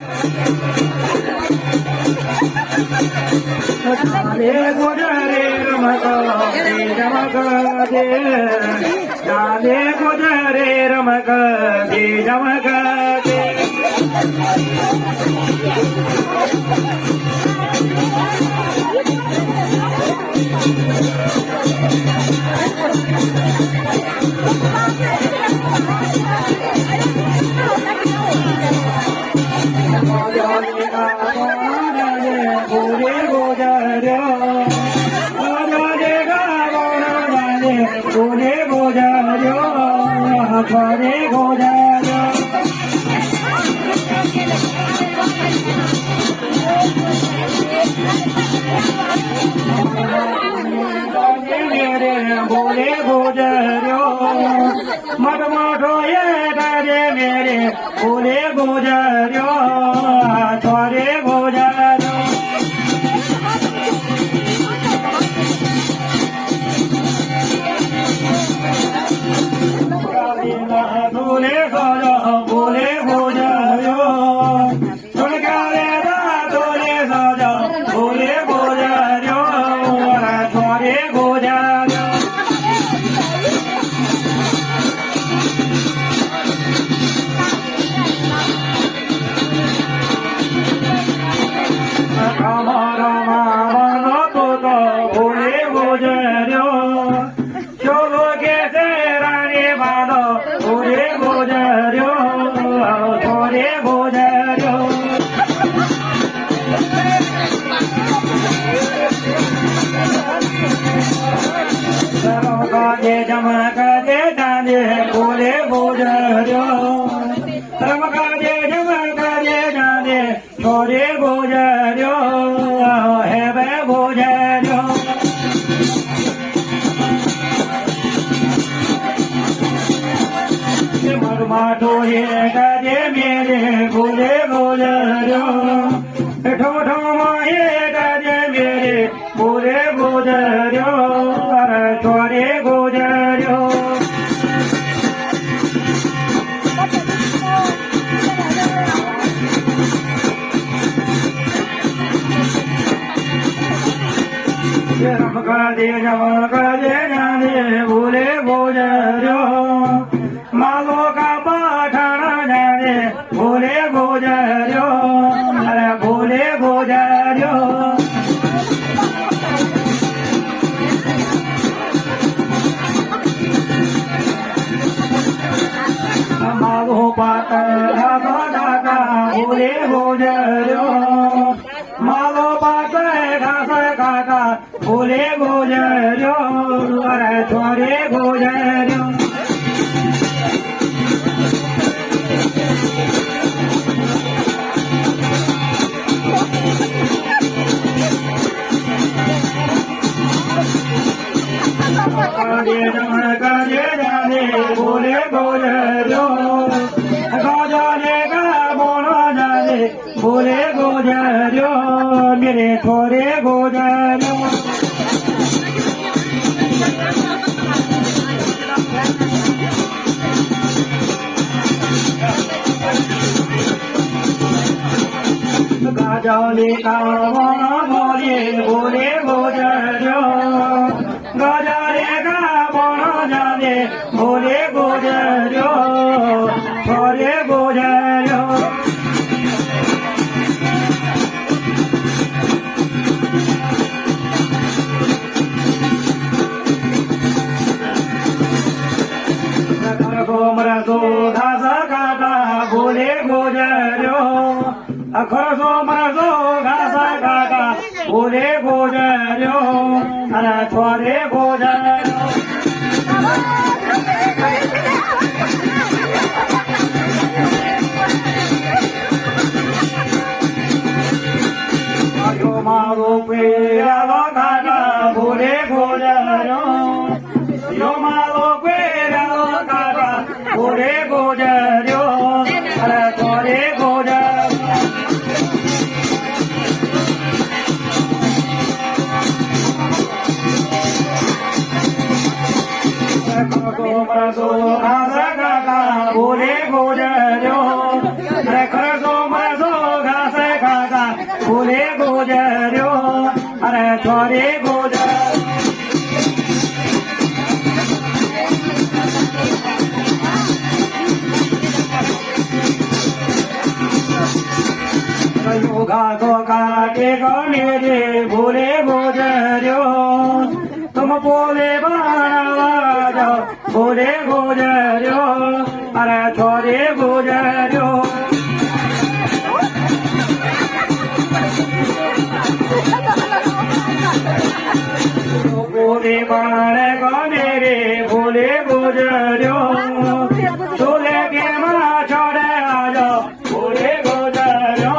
रे गोजरे रमक दे जाने गोजरे रमक दे जमक दे गोरे गोजार्यो गोरे गोजार्यो मेरे गोरे गोजार्यो मठ मठो ये गाजे मेरे गोरे गोजार्यो छोरे गोजार्यो बोले सोजो बोले बोझो सुन काले बोले सोजो बोले बोझो छोरे बोझो हमारा मानो तो बोले बोझो चलो कैसे रानी बानो बोले बोझो छोरे बोझो काजे जमक दे जाने बोले बोझो काजे जमक दे जाने छोरे बोझो है वे बोझो माठो ये गाजे मेरे बोले बोझो ठो ठो ये गाजे मेरे बोले बोझो छोरे बोझो काजे जमक दे जाने बोले बोझो मालो का पठाना जाने बोले बोझो अरे बोले बोझो मालो पाता बोले बोझो मालो पाता घास काका बोले बोझो अरे छोरे बोझो काजे जाने बोले बोझो गाजाने का बोना जाने बोले बोझो मेरे छोरे बोझो गाजाने का बोना बोले बोले बोझो गाजाने का बोना जाने बोले बोझो छोरे बोझो मरसो घास काटा बोले बोझो खरसो मरसो घास काटा बोले बोझो अरे छोरे बोझो मारो पेरा काटा बोले बोझो यो मारो पेरा काटा बोले बोझो अरे छोरे बोझो ભૂલે ગુજર્યો અરે છોરે ગુજર્યો ઘાસો કાટે ગમે ભૂલે ગુજર્યો तुम बोले बाणवाज भूले गुजर्यो अरे छोरे गुजर्यो बोले बाण गने रे भूले गुजर्यो चूल्हे के मां छोड़े आज भूले गुजर्यो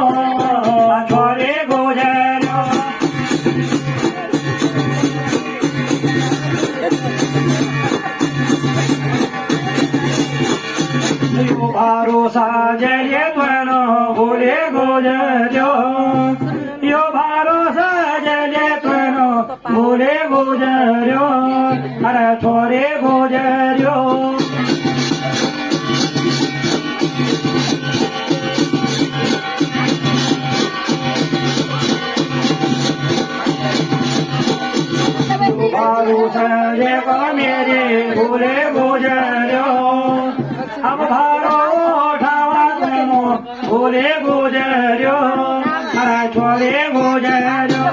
छोरे गुजर्यो भारो साजर्य त्वनो भूले गुजर्यो यो भारो साजर्य त्वनो भूले गुजर्यो अरे छोरे गुजर्यो भारो साजर्य मेरे भूले गुजर्यो अब भारो उठावा तुमो भूले गुजर्यो अरे छोरे गुजर्यो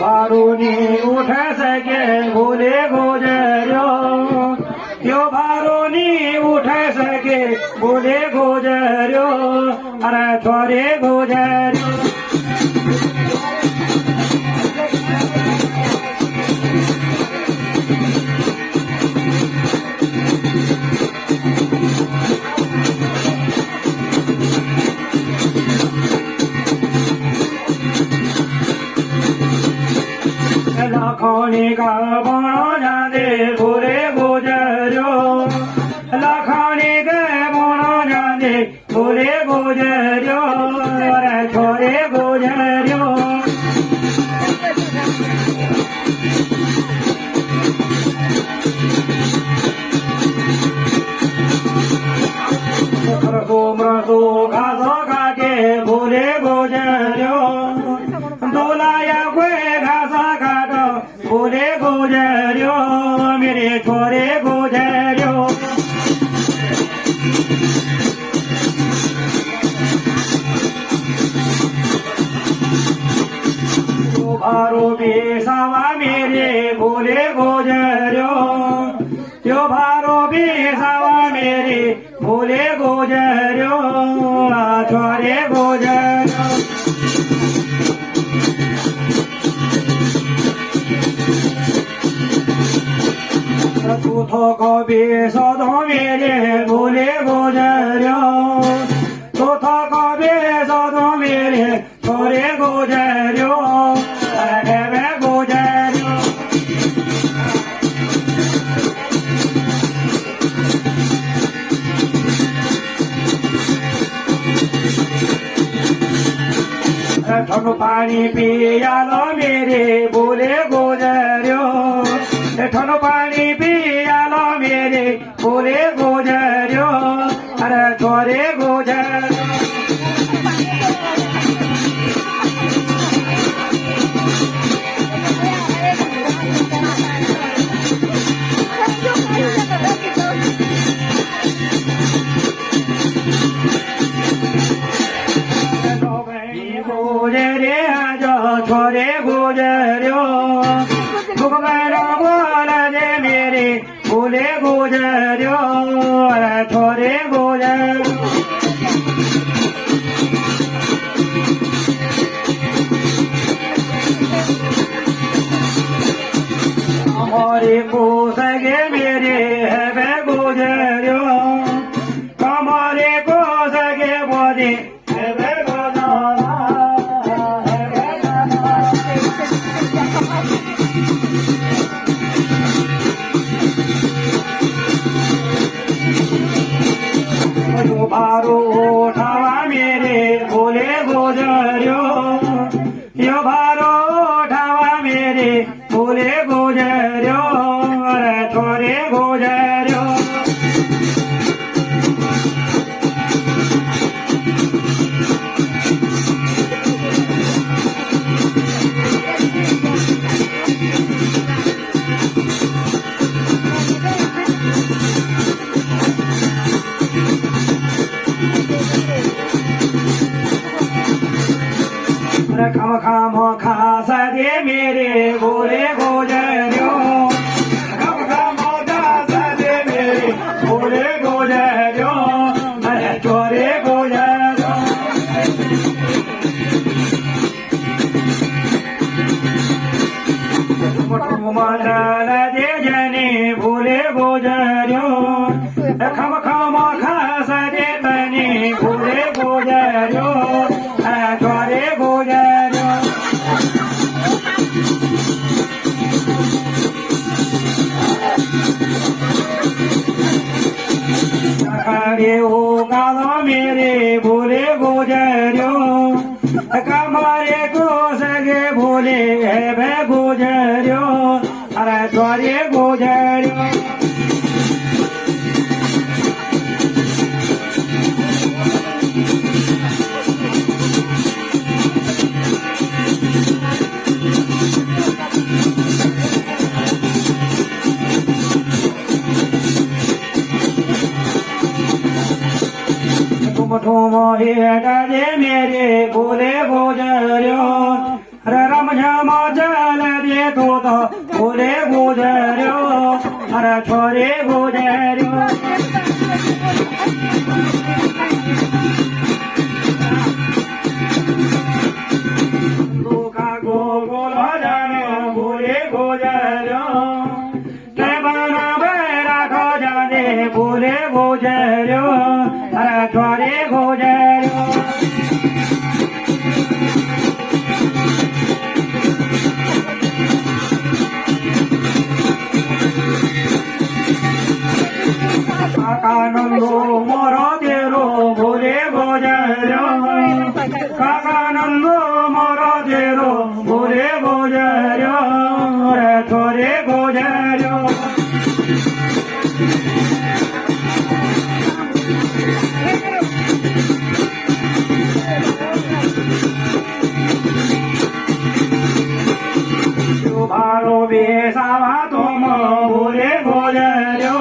भारो नी उठ सके भूले गुजर्यो यो भारो नी उठ सके भूले गुजर्यो अरे छोरे गुजर्यो लाखोनी का बणो जादे भूले गुजर्यो लाखोनी के बणो जादे भूले गुजर्यो अरे छोरे गुजर्यो मृदु घासो काटे भूले गुजर्यो दोलाया गुए घासा काटो भूले गुजर्यो मेरे छोरे गुजर्यो भारो बेसावा मेरे भूले गुजर्यो यो भारो बेसावा मेरे भूले गुजर्यो छोरे गुजर्यो चौथो को बेसदो मेरे भूले गुजर्यो चौथो को बेसदो मेरे छोरे गुजर्यो अरे गुजर्यो ठंडू पानी पियालो मेरे भूले गुजर्यो ठंडू पानी पियालो मेरे भूले गुजर्यो अरे छोरे गुजर्यो गुजरे आज छोरे गुजर्यो भगवान बोल दे मेरे भूले गुजर्यो छोरे गुजर्यो हमारे को सगे मेरे है गुजर्यो हमारे को सगे बोले भारो उठावा मेरे भूले गुजर्यो यो भारो उठावा मेरे भूले गुजर्यो अरे छोरे गुजर्यो खम खम खास दे मेरे बोले गुजर्यो खम खम खास दे मेरे बोले गुजर्यो अरे छोरे गुजर्यो मंडल दे जने बोले गुजर्यो खम खम खास दे तने बोले गुजर्यो छोरे गुजर्यो अरे ओ कालो मेरे बोले गुजर्यो कमारे को सगे बोले है वे गुजर्यो अरे छोरे गुजर्यो ठुम हेट दे मेरे बोले गुजर्यो अरे रम झम जल दे तो बोले गुजर्यो अरे छोरे गुजर्यो दुखा गोकुल जाने बोले गुजर्यो के बना बेरा खो जाने बोले गुजर्यो अरे छोरे गुजर्यो काकानंदो मोरो तेरो बोले गुजर्यो काकानंदो मोरो तेरो बोले गुजर्यो अरे छोरे गुजर्यो भारो बेसावा तुम बोले गुजर्यो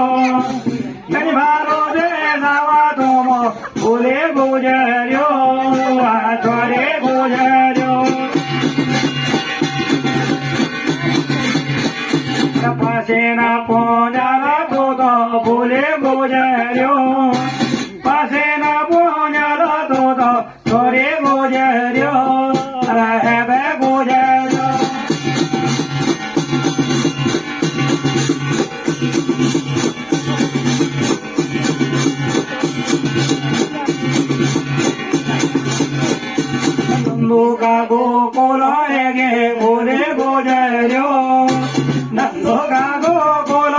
भारो बेसावा तुम बोले गुजर्यो छोरे गुजर्यो पसेना पोंजाला तो बोले गुजर्यो पसेना पोंजाला तो छोरे गुजर्यो रहे बे गुजर्यो नंदुका गोकुल गे बोले गुजर्यो नंदुका गोकुल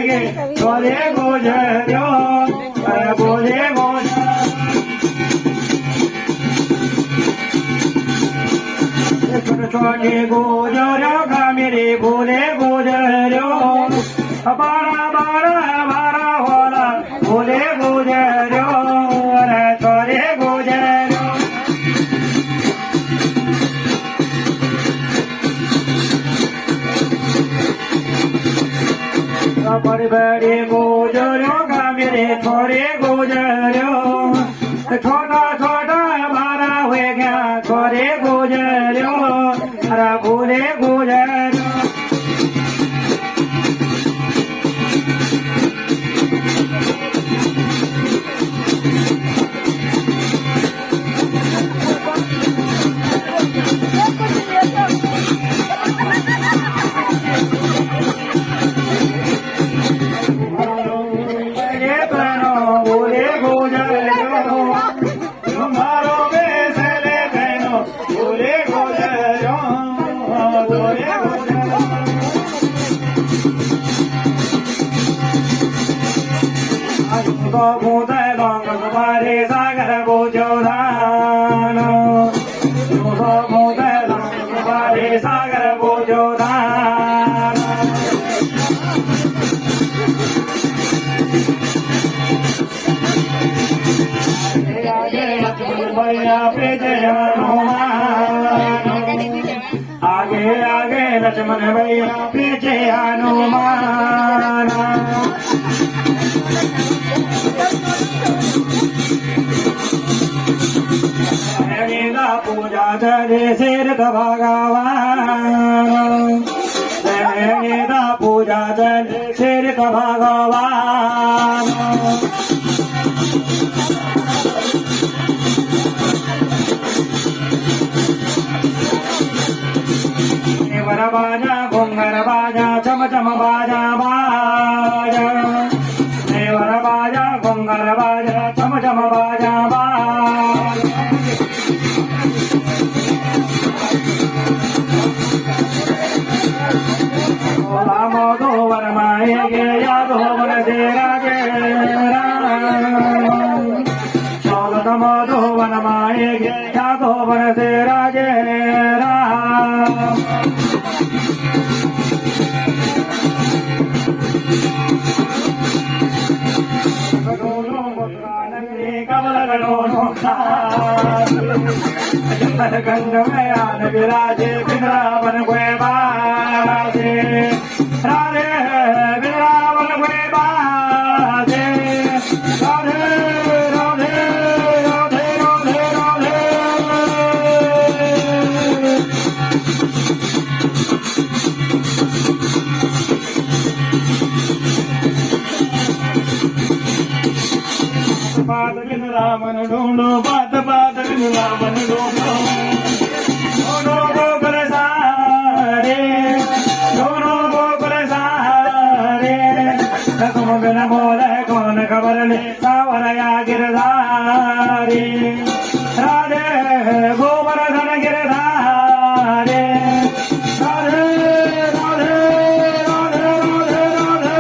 गे बोले गुजर्यो बोले गुजर्यो छोटे छोटे गुजर्यो का मेरे बोले गुजर्यो बारा बारा बारा होला बोले गुजर्यो अरे छोरे गुजर्यो बड़े बड़े गुजर्यो का मेरे छोरे गुजर्यो छोटा छोटा बारा हो गया छोरे गुजर्यो अरे बोले गुजर्यो बोले गुजर्यो तुम्हारो बेसले बहनो बोले गुजर्यो बोले गुजर्यो तो भूते लोग तुम्हारे सागर गोजोदान तो भूते लोग तुम्हारे सागर गोजोदान भैया पीछे हनुमान आगे आगे लक्ष्मण भैया पीछे हनुमान पूजा चले सिर्फ भगवान पूजा चले सिर्फ भगवान वर बाजा घुंगर बाजा चम चम बाजा बाजा वर बाजा घुंगर बाजा चम चम बाजा बाजा मोदो वर माए गे यादो वर दे राजे चौदह मोदो वन माए गे यादो वर दे राजे राम गंग में आन विराजे बिंद्रावन गुए बाजे राधे बिंद्रावन गुए बाजे राधे राधे राधे राधे राधे बात बिंद्रावन ढूंढो बात बात बिंद्रावन ढूंढो दोनों गोकुल सारे दोनों गोकुल सारे तुम बिन बोले कौन खबर ले सावर या गिरधारी राधे गोवर्धन गिरधारे राधे राधे राधे राधे राधे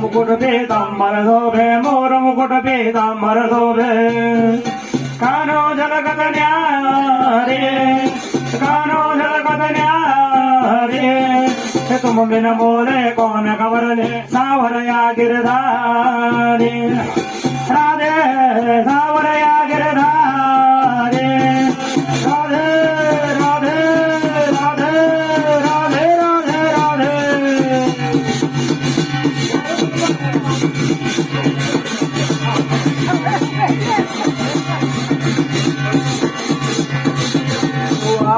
मुकुट पीताम्बर शोभे मोर मुकुट पीताम्बर शोभे कानो झलकत न्यारे कानो झलकत न्यारे तुम बिन बोले कौन खबर ले सावर या गिरधारी राधे सावर या गिरधारी राधे राधे राधे राधे राधे राधे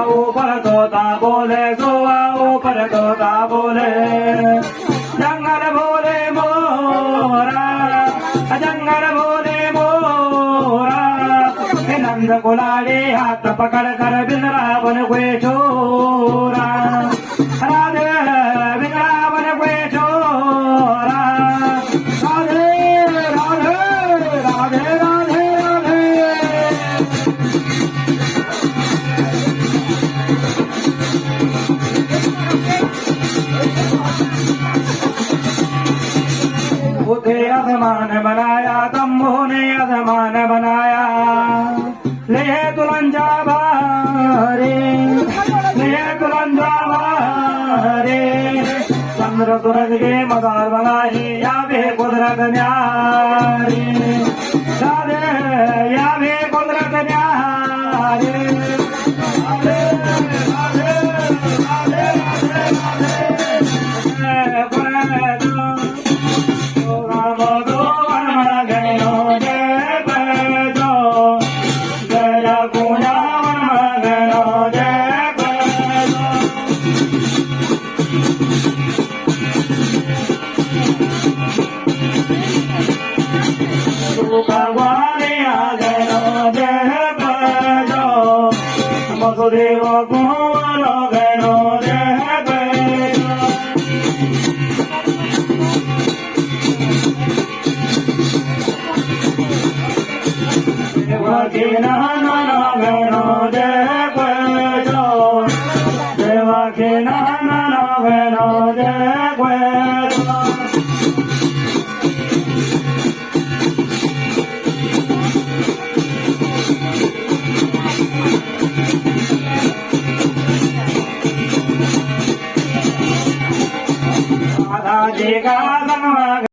ऊपर तोता बोले ऊपर तोता बोले जंगल बोले मोरा जंगल बोले मोरा नंद कुलाड़ी हाथ पकड़ कर बिंद्रावन कोई छोरा राधे बिंद्रावन कोई छोरा राधे राधे राधे राधे राधे बुद्धे आसमान बनाया तम्बू ने आसमान बनाया ले तुलंजा बारे ले तुलंजा बारे चंद्र सूरज के मदार बनाए या वे कुदरत न्यारी राधे या वे कुदरत न्यारी राधे राधे राधे देव कुमार गणो देवकी नाना गणो देवकी नाना गणो જીગાસનમાં